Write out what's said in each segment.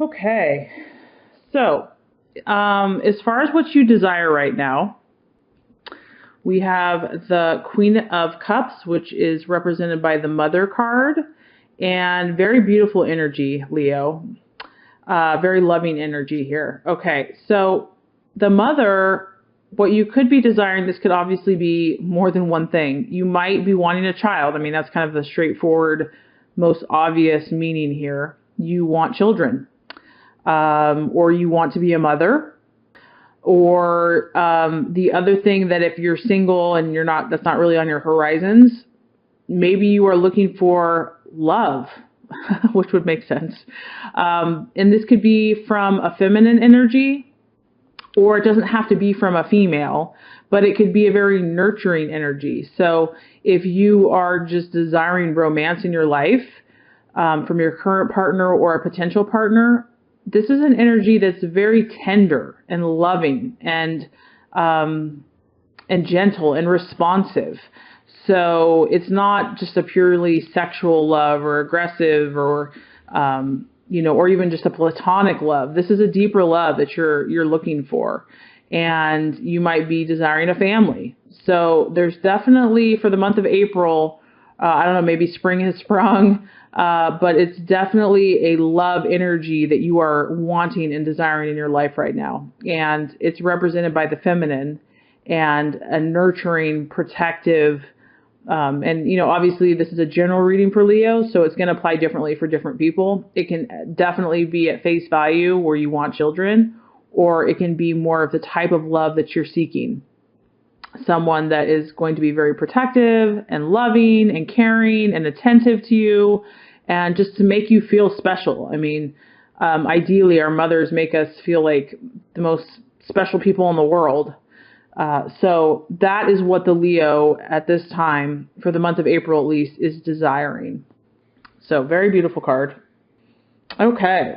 Okay. So, as far as what you desire right now, we have the Queen of Cups, which is represented by the Mother card, and very beautiful energy, Leo. Very loving energy here. Okay, so the Mother, what you could be desiring, this could obviously be more than one thing. You might be wanting a child. I mean, that's kind of the straightforward, most obvious meaning here. You want children, or you want to be a mother, or the other thing that if you're single and you're not, that's not really on your horizons, maybe you are looking for love, which would make sense. And this could be from a feminine energy, or it doesn't have to be from a female, but it could be a very nurturing energy. So if you are just desiring romance in your life, from your current partner or a potential partner, this is an energy that's very tender and loving and gentle and responsive. So it's not just a purely sexual love or aggressive or or even just a platonic love. This is a deeper love that you're looking for, and you might be desiring a family. So there's definitely, for the month of April, I don't know, maybe spring has sprung, but it's definitely a love energy that you are wanting and desiring in your life right now. And it's represented by the feminine and a nurturing, protective, obviously this is a general reading for Leo, so it's going to apply differently for different people. It can definitely be at face value where you want children, or it can be more of the type of love that you're seeking. Someone that is going to be very protective and loving and caring and attentive to you, and just to make you feel special. I mean, ideally, our mothers make us feel like the most special people in the world. So that is what the Leo at this time, for the month of April at least, is desiring. So very beautiful card. Okay.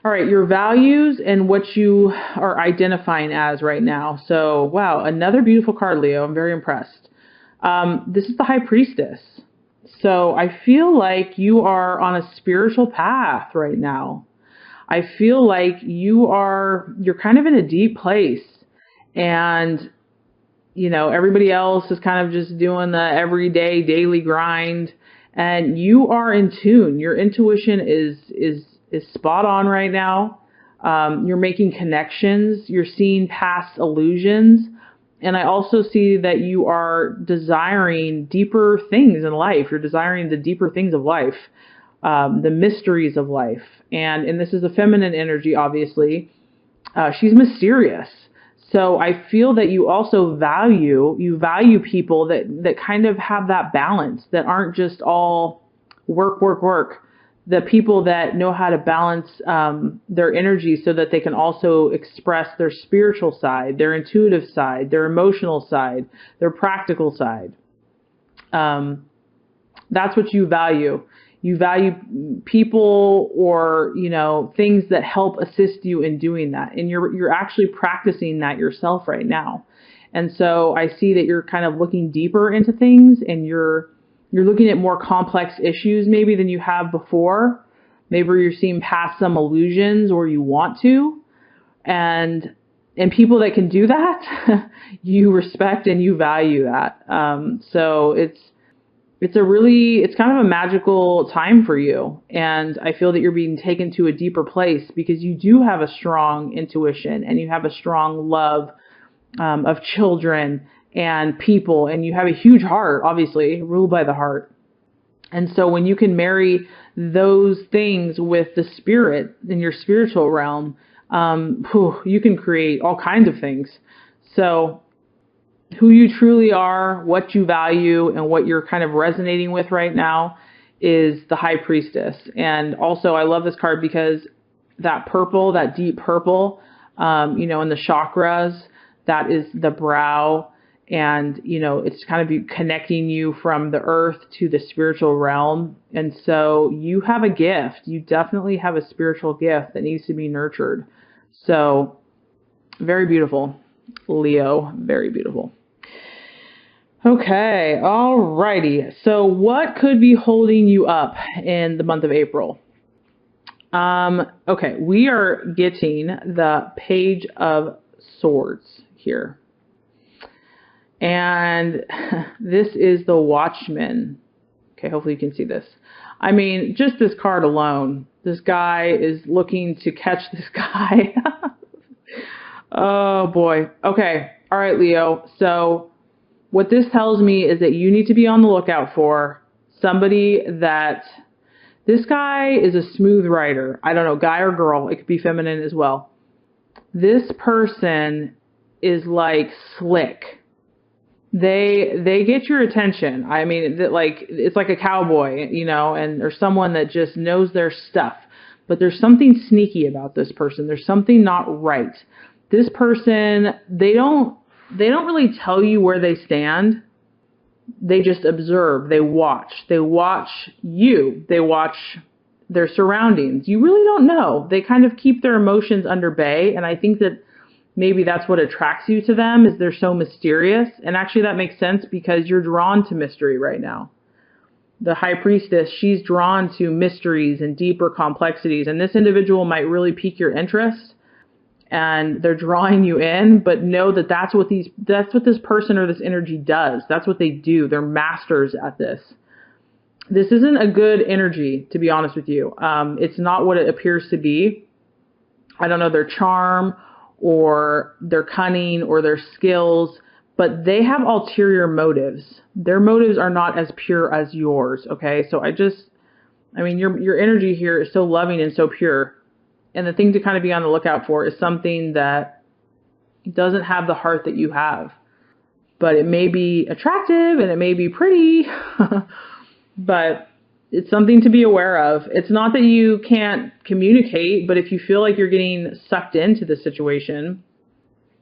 All right, your values and what you are identifying as right now. So, wow, another beautiful card, Leo. I'm very impressed. This is the High Priestess. So I feel like you are on a spiritual path right now. I feel like you're kind of in a deep place, and everybody else is kind of just doing the everyday daily grind, and you are in tune. Your intuition is spot on right now. You're making connections. You're seeing past illusions. And I also see that you are desiring deeper things in life. You're desiring the deeper things of life, the mysteries of life. And this is a feminine energy, obviously. She's mysterious. So I feel that you also value people that kind of have that balance, that aren't just all work, work, work. The people that know how to balance their energy so that they can also express their spiritual side, their intuitive side, their emotional side, their practical side. That's what you value. You value people, or things that help assist you in doing that, and you're actually practicing that yourself right now. And so I see that you're kind of looking deeper into things, and you're looking at more complex issues maybe than you have before. Maybe you're seeing past some illusions, or you want to. And people that can do that, you respect and you value that. So it's kind of a magical time for you. And I feel that you're being taken to a deeper place because you do have a strong intuition, and you have a strong love of children and people, and you have a huge heart, obviously ruled by the heart. And so when you can marry those things with the spirit in your spiritual realm, you can create all kinds of things. So who you truly are, what you value, and what you're kind of resonating with right now is the High Priestess. And also I love this card because that purple, that deep purple, in the chakras, that is the brow. And, it's kind of connecting you from the earth to the spiritual realm. And so you have a gift. You definitely have a spiritual gift that needs to be nurtured. So very beautiful, Leo, very beautiful. Okay, alrighty. So what could be holding you up in the month of April? Okay, we are getting the Page of Swords here. And this is the Watchman. Okay, hopefully you can see this. I mean, just this card alone, this guy is looking to catch this guy. Oh boy. Okay. All right, Leo. So what this tells me is that you need to be on the lookout for somebody that, this guy is a smooth rider. I don't know, guy or girl. It could be feminine as well. This person is like slick. They get your attention. I mean, like, it's like a cowboy, you know, and or someone that just knows their stuff. But there's something sneaky about this person. There's something not right. This person, they don't really tell you where they stand. They just observe. They watch. They watch you. They watch their surroundings. You really don't know. They kind of keep their emotions under bay, and I think that maybe that's what attracts you to them, is they're so mysterious. And actually that makes sense because you're drawn to mystery right now. The High Priestess, she's drawn to mysteries and deeper complexities, and this individual might really pique your interest, and they're drawing you in. But know that that's what this person or this energy does. That's what they do. They're masters at this. This isn't a good energy, to be honest with you. It's not what it appears to be. I don't know their charm or their cunning or their skills, but they have ulterior motives. Their motives are not as pure as yours, okay? So I mean, your energy here is so loving and so pure. And the thing to kind of be on the lookout for is something that doesn't have the heart that you have. But it may be attractive and it may be pretty, but it's something to be aware of. It's not that you can't communicate, but if you feel like you're getting sucked into the situation,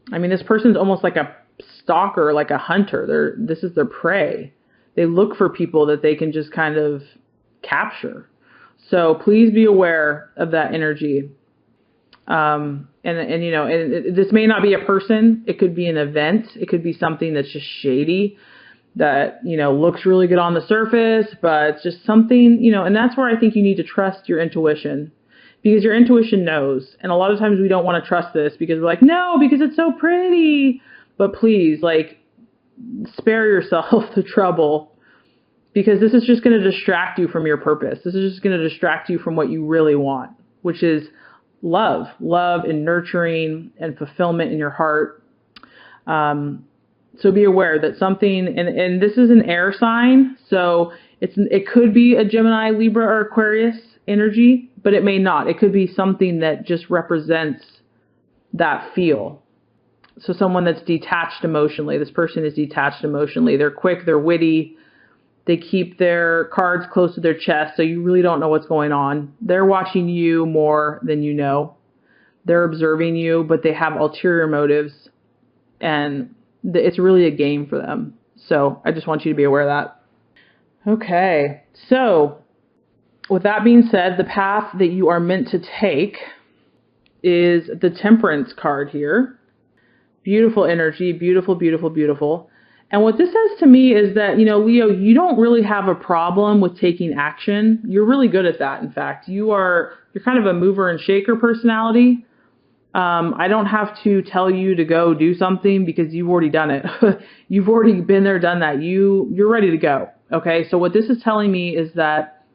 I mean, this person's almost like a stalker, like a hunter. This is their prey. They look for people that they can just kind of capture. So please be aware of that energy. And you know, and this may not be a person. It could be an event. It could be something that's just shady, that, you know, looks really good on the surface, but it's just something, you know, and that's where I think you need to trust your intuition, because your intuition knows. And a lot of times we don't want to trust this because we're like, no, because it's so pretty. But please, like, spare yourself the trouble, because this is just going to distract you from your purpose. This is just going to distract you from what you really want, which is love and nurturing and fulfillment in your heart. So be aware that something, and this is an air sign, so it could be a Gemini, Libra, or Aquarius energy, but it may not. It could be something that just represents that feel. So someone that's detached emotionally. This person is detached emotionally. They're quick, they're witty, they keep their cards close to their chest, so you really don't know what's going on. They're watching you more than you know. They're observing you, but they have ulterior motives, and it's really a game for them. So I just want you to be aware of that. Okay, so with that being said, the path that you are meant to take is the Temperance card here. Beautiful energy, beautiful, beautiful, beautiful. And what this says to me is that, you know, Leo, you don't really have a problem with taking action. You're really good at that. In fact, you're kind of a mover and shaker personality. I don't have to tell you to go do something because you've already done it. You've already been there, done that. You're ready to go. Okay. So what this is telling me is that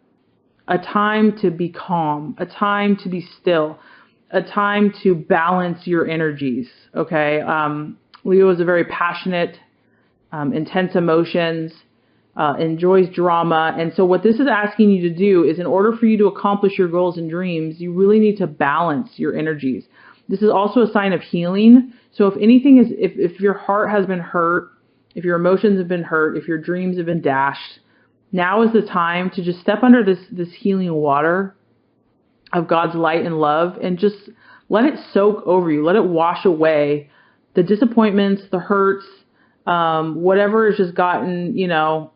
a time to be calm, a time to be still, a time to balance your energies. Okay. Leo is a very passionate, intense emotions, enjoys drama. And so what this is asking you to do is, in order for you to accomplish your goals and dreams, you really need to balance your energies. This is also a sign of healing. So if anything is, if your heart has been hurt, if your emotions have been hurt, if your dreams have been dashed, now is the time to just step under this healing water of God's light and love, and just let it soak over you. Let it wash away the disappointments, the hurts, whatever has just gotten, you know,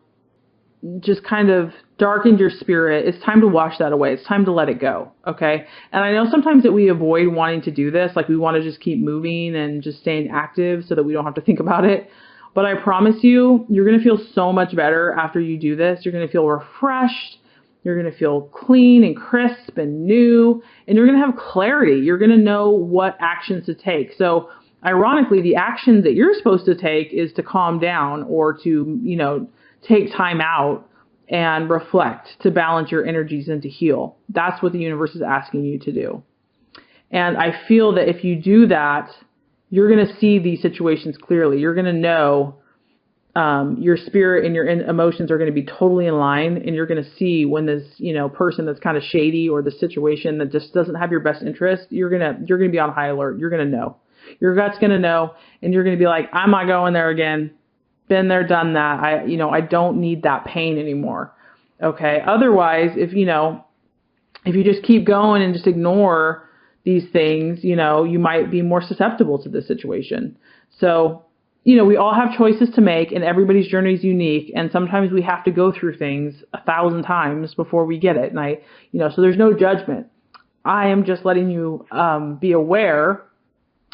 just kind of darkened your spirit. It's time to wash that away. It's time to let it go. Okay. And I know sometimes that we avoid wanting to do this. Like, we want to just keep moving and just staying active so that we don't have to think about it. But I promise you, you're going to feel so much better after you do this. You're going to feel refreshed. You're going to feel clean and crisp and new, and you're going to have clarity. You're going to know what actions to take. So ironically, the action that you're supposed to take is to calm down or to, take time out and reflect, to balance your energies and to heal. That's what the universe is asking you to do. And I feel that if you do that, you're going to see these situations clearly. You're going to know your spirit and your emotions are going to be totally in line, and you're going to see when this, person that's kind of shady, or the situation that just doesn't have your best interest, you're going to be on high alert. You're going to know. Your gut's going to know, and you're going to be like, I'm not going there again. Been there, done that. I don't need that pain anymore. Okay. Otherwise, if you just keep going and just ignore these things, you might be more susceptible to the situation. So, we all have choices to make, and everybody's journey is unique. And sometimes we have to go through things 1,000 times before we get it. And so there's no judgment. I am just letting you be aware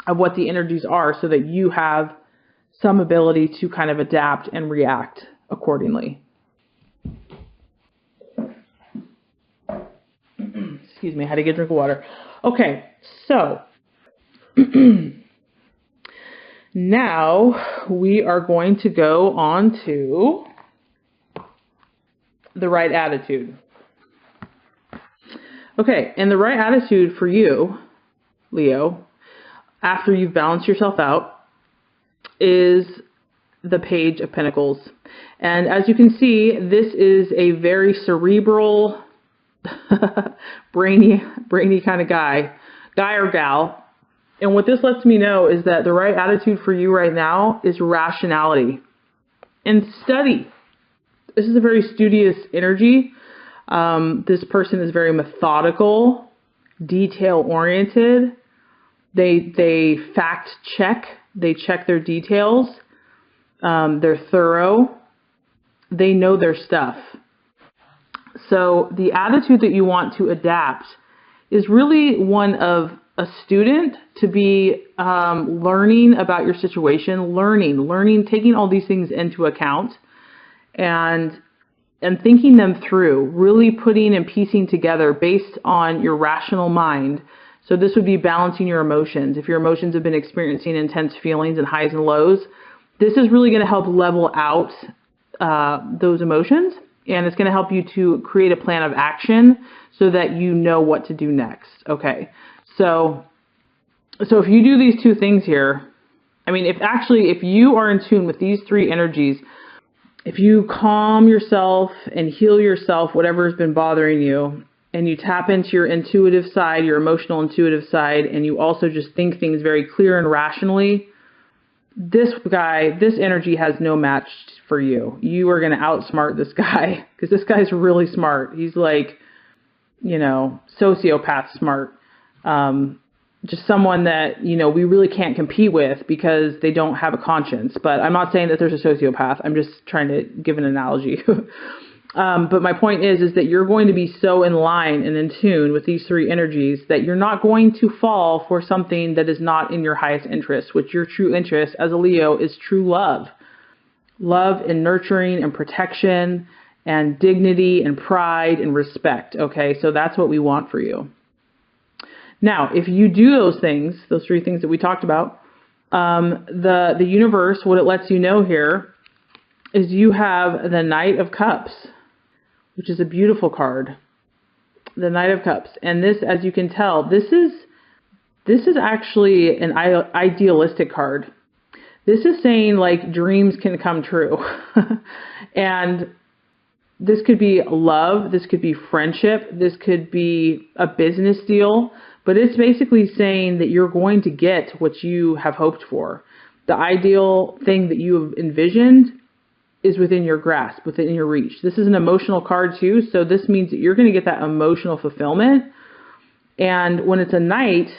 of what the energies are so that you have some ability to kind of adapt and react accordingly. Excuse me, I had to get a drink of water. Okay, so now we are going to go on to the right attitude. Okay, and the right attitude for you, Leo, after you've balanced yourself out, is the Page of Pentacles. And as you can see, this is a very cerebral, brainy kind of guy or gal. And what this lets me know is that the right attitude for you right now is rationality and study. This is a very studious energy. This person is very methodical, detail-oriented. They fact check. They check their details. They're thorough. They know their stuff. So the attitude that you want to adapt is really one of a student, to be learning about your situation, learning, taking all these things into account and thinking them through, really putting and piecing together based on your rational mind. So this would be balancing your emotions. If your emotions have been experiencing intense feelings and highs and lows, this is really going to help level out those emotions, and it's going to help you to create a plan of action so that you know what to do next. Okay, so if you do these two things here, if you are in tune with these three energies, if you calm yourself and heal yourself, whatever has been bothering you, and you tap into your intuitive side, your emotional intuitive side, and you also just think things very clear and rationally, this energy has no match for you. You are going to outsmart this guy, because this guy's really smart. He's like, sociopath smart. Just someone that, we really can't compete with because they don't have a conscience. But I'm not saying that there's a sociopath. I'm just trying to give an analogy. But my point is that you're going to be so in line and in tune with these three energies that you're not going to fall for something that is not in your highest interest, which your true interest as a Leo is true love. Love and nurturing and protection and dignity and pride and respect. Okay, so that's what we want for you. Now, if you do those things, those three things that we talked about, the universe, what it lets you know here is you have the Knight of Cups, which is a beautiful card. The Knight of Cups. And this, as you can tell, this is actually an idealistic card. This is saying like dreams can come true. And this could be love, this could be friendship, this could be a business deal, but it's basically saying that you're going to get what you have hoped for. The ideal thing that you have envisioned is within your grasp, within your reach. This is an emotional card too, so this means that you're going to get that emotional fulfillment. And when it's a knight,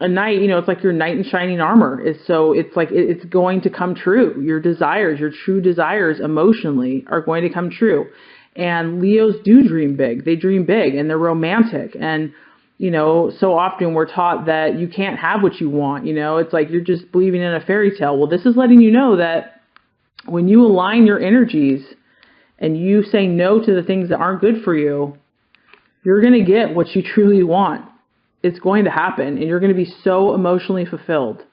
it's like your knight in shining armor. It's going to come true. Your desires, your true desires emotionally are going to come true. And Leos do dream big. They dream big and they're romantic. And, so often we're taught that you can't have what you want. It's like you're just believing in a fairy tale. Well, this is letting you know that when you align your energies and you say no to the things that aren't good for you, you're going to get what you truly want. It's going to happen, and you're going to be so emotionally fulfilled.